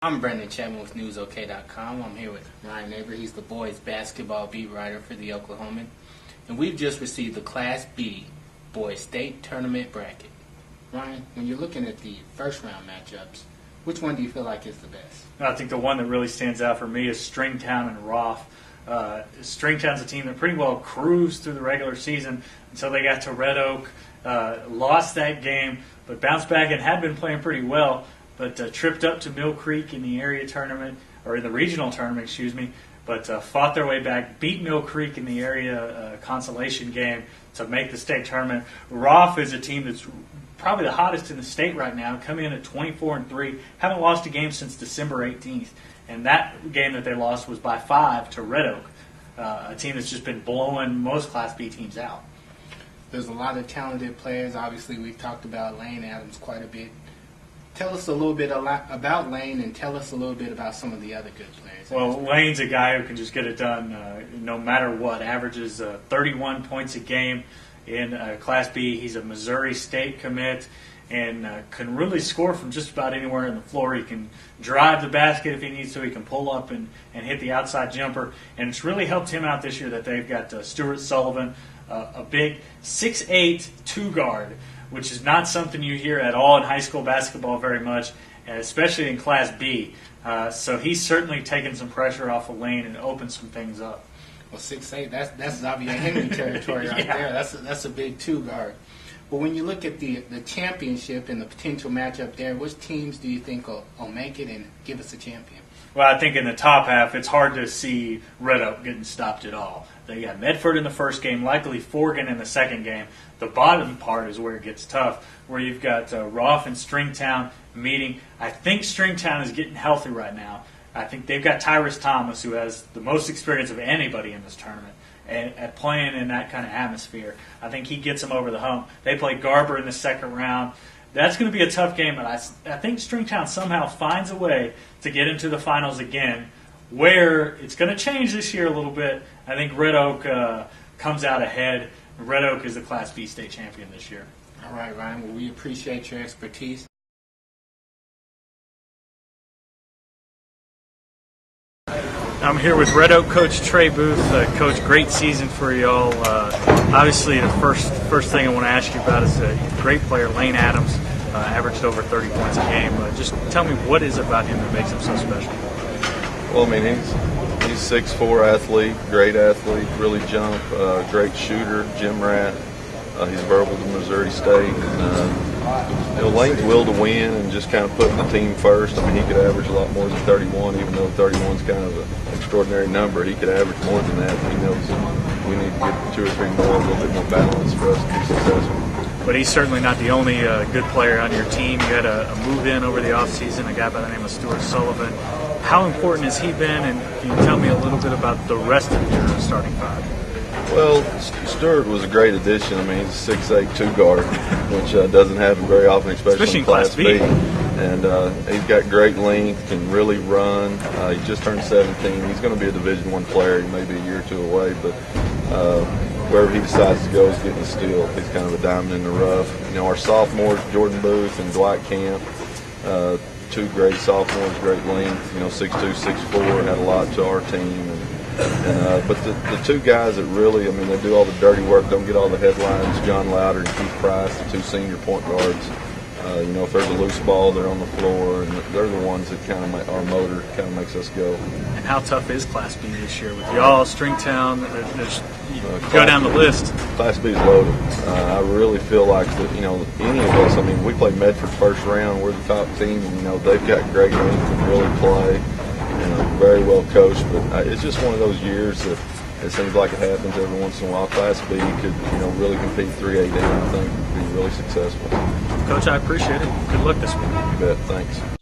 I'm Brandon Chatmon with NewsOK.com. I'm here with Ryan Aber. He's the boys basketball beat writer for the Oklahoman. And we've just received the Class B boys state tournament bracket. Ryan, when you're looking at the first round matchups, which one do you feel like is the best? I think the one that really stands out for me is Stringtown and Roth. Stringtown's a team that pretty well cruised through the regular season until they got to Red Oak, lost that game, but bounced back and had been playing pretty well. But tripped up to Mill Creek in the area tournament, or in the regional tournament, but fought their way back, beat Mill Creek in the area consolation game to make the state tournament. Roth is a team that's probably the hottest in the state right now, coming in at 24-3, haven't lost a game since December 18th, and that game that they lost was by 5 to Red Oak, a team that's just been blowing most Class B teams out. There's a lot of talented players. Obviously, we've talked about Lane Adams quite a bit. Tell us a little bit about Lane, and tell us a little bit about some of the other good players. Well, Lane's a guy who can just get it done no matter what. Averages 31 points a game in Class B. He's a Missouri State commit and can really score from just about anywhere on the floor. He can drive the basket if he needs to. He can pull up and hit the outside jumper. And it's really helped him out this year that they've got Stuart Sullivan, a big 6'8" two-guard, which is not something you hear at all in high school basketball very much, especially in Class B. So he's certainly taken some pressure off of Lane and opened some things up. Well, 6'8", that's Xavier Henry territory right there. That's a big two-guard. But when you look at the championship and the potential matchup there, which teams do you think will make it and give us a champion? Well, I think in the top half, it's hard to see Red Oak getting stopped at all. They got Medford in the first game, likely Forgan in the second game. The bottom part is where it gets tough, where you've got Roth and Stringtown meeting. I think Stringtown is getting healthy right now. I think they've got Tyrus Thomas, who has the most experience of anybody in this tournament at playing in that kind of atmosphere. I think he gets them over the hump. They play Garber in the second round. That's going to be a tough game, but I think Stringtown somehow finds a way to get into the finals again, where it's going to change this year a little bit. I think Red Oak comes out ahead. Red Oak is the Class B state champion this year. All right, Ryan. Well, we appreciate your expertise. I'm here with Red Oak coach Trey Booth. Coach, great season for y'all. Obviously, the first thing I want to ask you about is a great player, Lane Adams, averaged over 30 points a game. Just tell me what is about him that makes him so special. Well, I mean, he's 6'4" athlete, great athlete, really jump, great shooter, gym rat. He's verbal to Missouri State. Lane's will to win and just kind of putting the team first. I mean, he could average a lot more than 31, even though 31 is kind of an extraordinary number. He could average more than that. He knows we need to get 2 or 3 more, a little bit more balance for us to be successful. But he's certainly not the only good player on your team. You had a move-in over the offseason, a guy by the name of Stuart Sullivan. How important has he been, and can you tell me a little bit about the rest of your starting five? Well, Stuart was a great addition. I mean, he's a 6'8" two-guard, which doesn't happen very often, especially in Class B. And he's got great length, can really run. He just turned 17. He's going to be a Division I player. He may be a year or two away, but wherever he decides to go is getting a steal. He's kind of a diamond in the rough. Our sophomores, Jordan Booth and Dwight Camp, 2 great sophomores, great length. 6'2", 6'4", had a lot to our team. But the 2 guys that really, I mean, they do all the dirty work, don't get all the headlines, John Louder and Keith Price, the 2 senior point guards. If there's a loose ball, they're on the floor, and they're the ones that kind of make our motor, kind of makes us go. And how tough is Class B this year with y'all, Stringtown? Go down the list. Class B is loaded. I really feel like that. Any of us. I mean, we play Medford first round. We're the top team, and they've got great length and really play. Very well coached, but it's just one of those years that it seems like it happens every once in a while. Class B could, really compete 3A down. I think be really successful. Coach, I appreciate it. Good luck this week. You bet. Thanks.